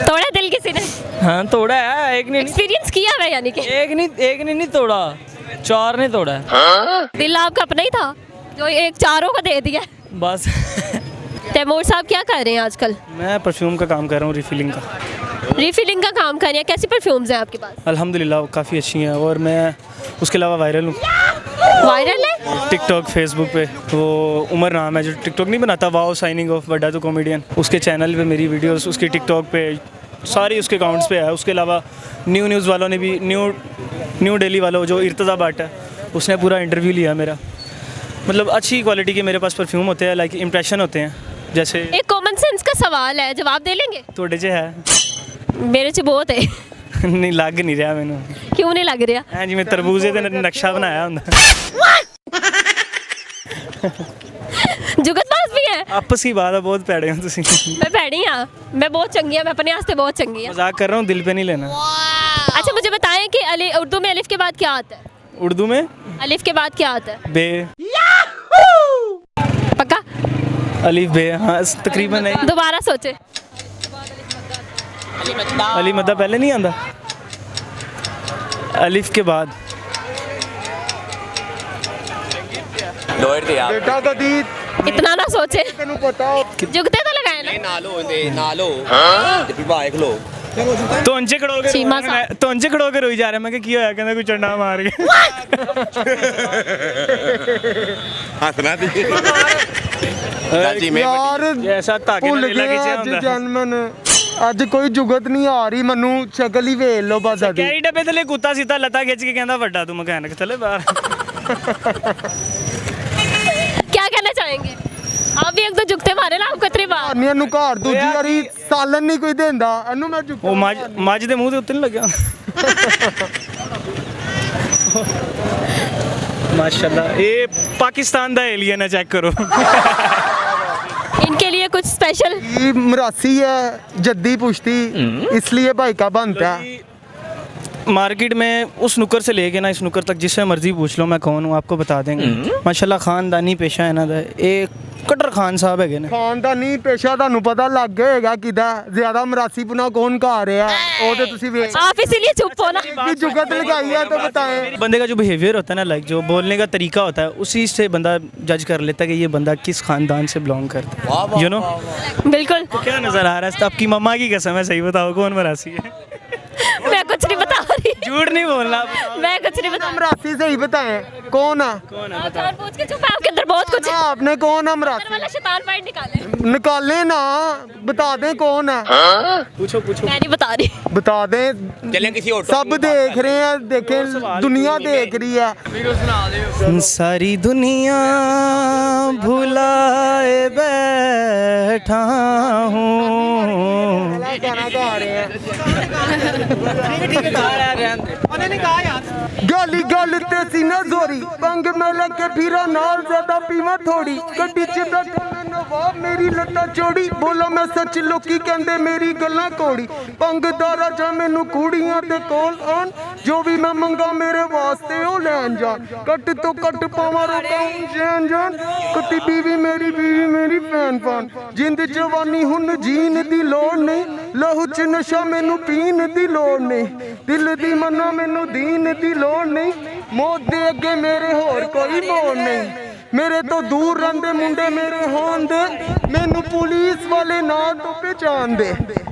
तोड़ा दिल किसी ने? हाँ तोड़ा है, एक नहीं एक्सपीरियंस किया हुआ है यानी कि एक नहीं तोड़ा, 4 नहीं तोड़ा है। दिल आपका अपना ही था जो एक चारों को दे दिया? बस तैमूर साहब क्या कर रहे हैं आजकल? मैं परफ्यूम का काम कर रहा हूँ, रिफिलिंग का। रिफिलिंग का काम कर रहे हैं, कैसी परफ्यूम्स हैं आपके पास? अल्हम्दुलिल्लाह काफ़ी अच्छी हैं, और मैं उसके अलावा वायरल हूँ वायरल है? टिकटॉक फेसबुक पे। वो उमर नाम है जो टिकटॉक नहीं बनाता, वाओ साइनिंग ऑफ बड़ा तो कॉमेडियन, उसके चैनल पे मेरी वीडियोस, उसकी टिकटॉक पे सारी उसके अकाउंट्स पे है। उसके अलावा न्यूज़ वालों ने भी, न्यू डेली वालों जो इर्तज़ा बाट है, उसने पूरा इंटरव्यू लिया मेरा। मतलब अच्छी क्वालिटी के मेरे पास परफ्यूम होते हैं, लाइक इंप्रेशन होते हैं। जैसे एक कॉमन सेंस का सवाल है, जवाब दे लेंगे? थोड़े जे है मेरे च बहुत है। नहीं लग नहीं रहा मैनू, क्यों नहीं लग रहा? ਐ ਜਿਵੇਂ ਤਰਬੂਜੇ ਤੇ ਨਕਸ਼ਾ ਬਣਾਇਆ ਹੁੰਦਾ। जुगतबाज भी है? आपस की बात है, बहुत पैड़े हो तुसी। मैं भैड़ी हाँ, मैं बहुत चंगी हाँ, मैं अपने वास्ते बहुत चंगी हाँ। मजाक कर रहा हूँ, दिल पे नहीं लेना। अच्छा मुझे बताएं कि उर्दू में अलिफ के बाद क्या आता है? उर्दू में अलिफ के बाद क्या आता है? बे, पक्का? अलिफ बे, हाँ तकरीबन नहीं। दोबारा सोचे। अली मद्दा पहले नहीं आंदा, अलिफ के बाद। बेटा कदी इतना ना सोचे, तेनू पता जुगते तो लगाए ना। नालो ते फिर भाई खलो तोंचे खड़ो के चीमा साहब। तोंचे खड़ो के रोई जा रहा है। मैं कि होया, कहंदा कोई चंडा मार के। हसना दी चाची मैं यार ये ऐसा धागे भुल ਨਾਲ ਵੇਲਾ गए खिंचिਆ ਅੱਜ ਹੁੰਦਾ। ਜਨਮਨ, ਅੱਜ ਕੋਈ ਜੁਗਤ ਨਹੀਂ ਆ ਰਹੀ ਮੈਨੂੰ, ਸ਼ਕਲ ਹੀ ਵੇਖ ਲਓ ਬਸ ਸਾਡੀ। ਕੈਰੀ ਡੱਬੇ ਥੱਲੇ ਕੁੱਤਾ ਸਿੱਧਾ ਲੱਤਾਂ ਖਿੱਚ ਕੇ ਕਹਿੰਦਾ ਵੱਡਾ ਤੂੰ ਮਕੈਨਿਕ ਥੱਲੇ ਬਾਹਰ। क्या कहना चाहेंगे? आप भी एक दो जुगते मारे ना आपको इतनी बार। ਆਨੀਆਂ ਨੂੰ ਘਰ ਦੂਜੀ ਵਾਰੀ ਸਾਲਨ ਨਹੀਂ ਕੋਈ ਦਿੰਦਾ, ਇਹਨੂੰ ਮੈਂ ਜੁਗਤ ਉਹ ਮੱਝ ਦੇ ਮੂੰਹ ਦੇ ਉੱਤੇ ਨਹੀਂ ਲੱਗਿਆ। ਮਾਸ਼ਾਅੱਲਾ, ਇਹ ਪਾਕਿस्तान ਦਾ ਏਲੀਅਨ ਹੈ, ਚੈੱਕ ਕਰੋ। इनके लिए कुछ स्पेशल? ये मरासी है, जद्दी पुश्ती, इसलिए भाई का बनता है। मार्केट में उस नुक्कर से लेके ना इस नुक्कर तक जिससे मर्जी पूछ लो मैं कौन हूँ, आपको बता देंगे। माशाल्लाह खानदानी पेशा है ना, एक कटर खान साहब है ने। ਖਾਨਦਾਨੀ ਪੇਸ਼ਾ ਤੁਹਾਨੂੰ ਪਤਾ ਲੱਗ ਗਿਆ ਹੋਏਗਾ ਕਿਦਾ ਜ਼ਿਆਦਾ ਮਰਾਸੀ ਪੁਨਾ ਕੌਣ ਘਾ ਰਿਹਾ, ਉਹ ਤੇ ਤੁਸੀਂ ਵੇਖ आप इसीलिए चुप हो ना। की जुगत लगाई है तो बताएं। बंदे का जो बिहेवियर होता है ना, लाइक जो बोलने का तरीका होता है, उसी से बंदा जज कर लेता है कि ये बंदा किस खानदान से बिलोंग करता है। यू नो बिल्कुल। क्या नज़र आ रहा है? आपकी मम्मा की कसम है, सही बताओ कौन मरासी है? मैं कुछ नहीं बता रही, झूठ नहीं बोलना। मैं कुछ नहीं बता मरासी सही बताएं कौन है? कौन है? रही। पूछ के चुप है, आपके अंदर बहुत कुछ है। आपने कौन है अंदर मरासी? वाला शैतान पॉइंट निकाले। निकाले ना, बता दें कौन है। पूछो पूछो। मैं नहीं बता रही। बता दें, चलें किसी और सब देख रहे हैं, देखें दुनिया देख रही है। सारी दुनिया भुलाए बैठा हूँ। गाना गा रहे हैं। गली गल ते सीना जोरी, पंग में लगे फिरा नाल ज्यादा पीवा थोड़ी, गड्डी च बैठे मैं नवाब मेरी लट्टा चोड़ी, बोला मैं सच लोकी कहंदे मेरी गल्लां कोड़ी, पंग दा राजा मैनू कूड़ियां दे कोल आन, जो भी मैं मंगा मेरे वास्ते ओ लैन जान, कट तो कट पावा रोकाऊं जान जान, कटी बीवी मेरी फैन फान, जिंद जवानी हुन जीन दी लोड़ नहीं, लहू च नशा मैनू पीन दी लोड़ नहीं, दिल दी मन्ना मैनू दीन दी लोड़ नहीं, मौत दे अगे मेरे होर कोई मोड़ नहीं, मेरे तो दूर रहिंदे मुंडे मेरे होन दे, मैनू पुलिस वाले ना तो पहचान दे,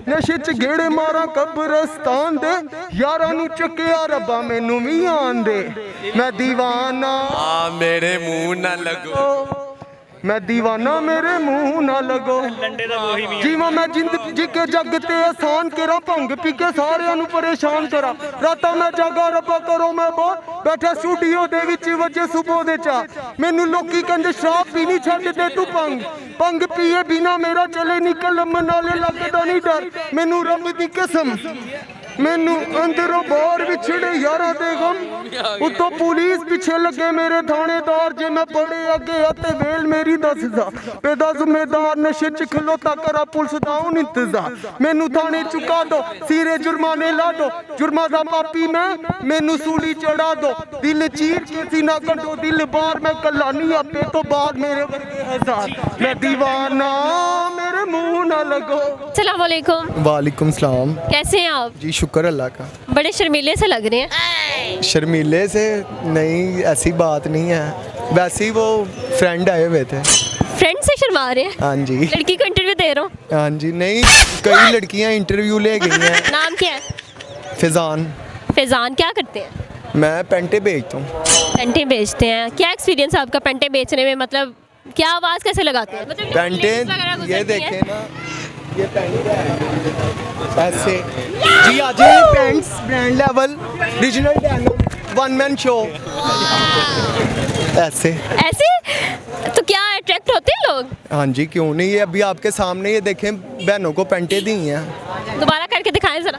नशे च गेड़े मारा कब्रस्तान दे, यारा नू चुकिया रब्बा मैनू भी आन दे, मैं दीवाना मेरे मुंह ना लगो, मैं दीवाना मेरे मुंह ना लगो, जीवा मैं जिंदगी के जग ते आसान करा, भंग पी के सारियां नू परेशान करा, रातां मैं जागा रब्बा करो मैं बोल, बैठा स्टूडियो दे विच वजे सुबह दे चा, मैनू लोकी कहंदे शराब पीनी छड्ड दे तू भंग पीए बिना मेरा चले निकल नाले लगदा नहीं डर, मैनू रब दी कसम मैनू अंदरों बाहर विछड़े यारा दे गम, उतो पुलिस पीछे लगे मेरे थानेदार, जे मैं बड़े अगे आते वेल मेरी दसदा, पेदा जिम्मेदार नशे च खलोता करा पुलिस दा हुन इंतजार, मैनू थाने चुका दो सीरे जुर्माने ला दो, जुर्मा दा पापी मैनू सूली चढ़ा दो, दिल चीर के सीना कटो दिल बार, मैं कला नहीं आपे तो बाद मेरे वर्गे हजार, मैं दीवाना मेरे मेरे मुंह ना लगो। अस्सलाम वालेकुम, वालेकुम सलाम। कैसे हैं आप? जी शुक्र अल्लाह का। बड़े शर्मीले से लग रहे हैं। शर्मीले से नहीं, ऐसी बात नहीं है, वैसे ही वो फ्रेंड आए हुए थे। फ्रेंड से शर्मा रहे हैं? हाँ जी। लड़की को इंटरव्यू दे रहा हूँ। हाँ जी, नहीं कई लड़कियां इंटरव्यू ले गई हैं। नाम क्या है? फिजान। फैजान, क्या करते हैं? मैं पेंटे बेचता हूँ। पेंटे बेचते हैं। क्या एक्सपीरियंस है आपका पेंटे बेचने में? मतलब क्या आवाज़ कैसे लगाते हैं? मतलब पेंटे ladies वगैरह गुजरती ये हैं। देखें ना, ये पेंट है ऐसे जी। आज ये paints brand level regional denim one man show ऐसे। ऐसे तो क्या अट्रैक्ट होते हैं लोग? हाँ जी, क्यों नहीं, ये अभी आपके सामने ये देखें, बहनों को पेंटे दी हैं। दोबारा करके दिखाएं जरा।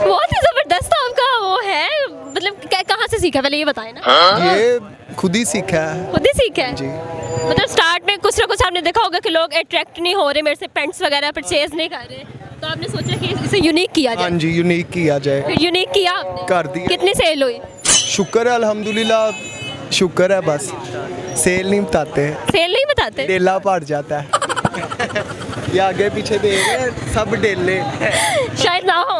बहुत ही जबरदस्त आपका वो है, मतलब कहाँ से सीखा पहले ये बताएं ना। ये खुद ही सीखा है खुद ही सीखा है? जी। मतलब स्टार्ट में कुछ ना कुछ आपने देखा होगा कि लोग अट्रैक्ट नहीं हो रहे मेरे से, पेंट्स वगैरह परचेज नहीं कर रहे, तो आपने सोचा कि इसे यूनिक किया हाँ जाए। जी, यूनिक किया जाए। फिर यूनिक किया आपने? कर दिया। कितनी सेल हुई? शुक्र है अल्हम्दुलिल्लाह, शुक्र है, बस सेल नहीं बताते, सेल नहीं बताते? डेला पड़ जाता है। ये आगे पीछे दे रहे हैं सब डेले शायद ना हो,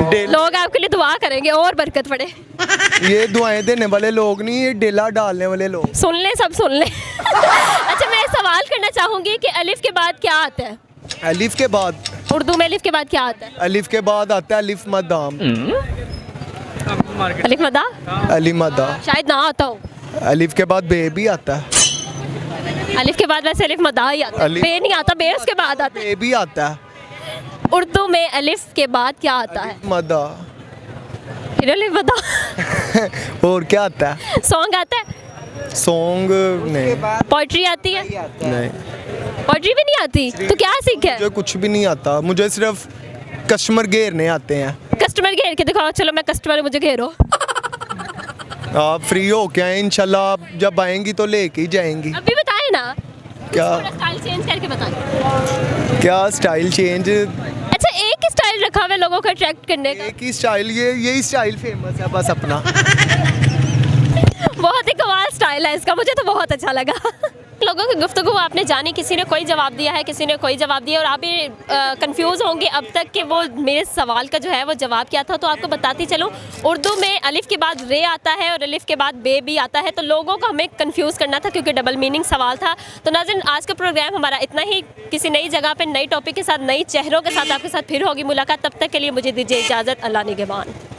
डेल। लोग आपके लिए दुआ करेंगे और बरकत पड़े। ये दुआएं देने वाले लोग नहीं, ये डेला डालने वाले लोग। सुन ले, सब सुन ले। अच्छा, मैं सवाल करना चाहूँगी कि अलिफ के बाद क्या आता है? अलिफ के बाद, उर्दू में अलिफ के बाद क्या आता है? अलिफ के बाद आता है अलिफ मदाम। अलिफ मदा? अली मदा। शायद ना आता हो। अलिफ के बाद बे भी आता है। अलिफ के बाद वैसे अलिफ मदा ही आता है, अलिफ- बे नहीं आता, बे उसके बाद आता है। बे भी आता है। उर्दू में अलिफ के बाद क्या आता है? मदा। फिर अलिफ मदा। और क्या आता है? सॉन्ग आता है? सॉन्ग नहीं। पोइट्री आती है? नहीं, पोइट्री भी नहीं आती, तो क्या सीखा है? मुझे कुछ भी नहीं आता, मुझे सिर्फ कस्टमर घेरने आते हैं। कस्टमर घेर के दिखाओ। चलो मैं कस्टमर, मुझे घेरो। आप फ्री हो क्या? इंशाल्लाह आप जब आएंगी तो लेके ही जाएंगी। अभी बताए ना, क्या थोड़ा स्टाइल चेंज करके बताएं। क्या स्टाइल चेंज? अच्छा, एक ही स्टाइल रखा हुआ है लोगों को अट्रैक्ट करने का? एक ही स्टाइल, यही स्टाइल फेमस है बस अपना। बहुत ही कमाल स्टाइल है इसका, मुझे तो बहुत अच्छा लगा। लोगों की गुफ्तगू आपने जानी, किसी ने कोई जवाब दिया है, किसी ने कोई जवाब दिया, और आप भी कंफ्यूज होंगे अब तक कि वो मेरे सवाल का जो है वो जवाब क्या था। तो आपको बताती चलूँ, उर्दू में अलिफ के बाद रे आता है और अलिफ के बाद बे भी आता है, तो लोगों को हमें कंफ्यूज करना था क्योंकि डबल मीनिंग सवाल था। तो नाज़रीन, आज का प्रोग्राम हमारा इतना ही। किसी नई जगह पर नई टॉपिक के साथ, नई चेहरों के साथ आपके साथ फिर होगी मुलाकात। तब तक के लिए मुझे दीजिए इजाज़त। अल्लाह निगहबान।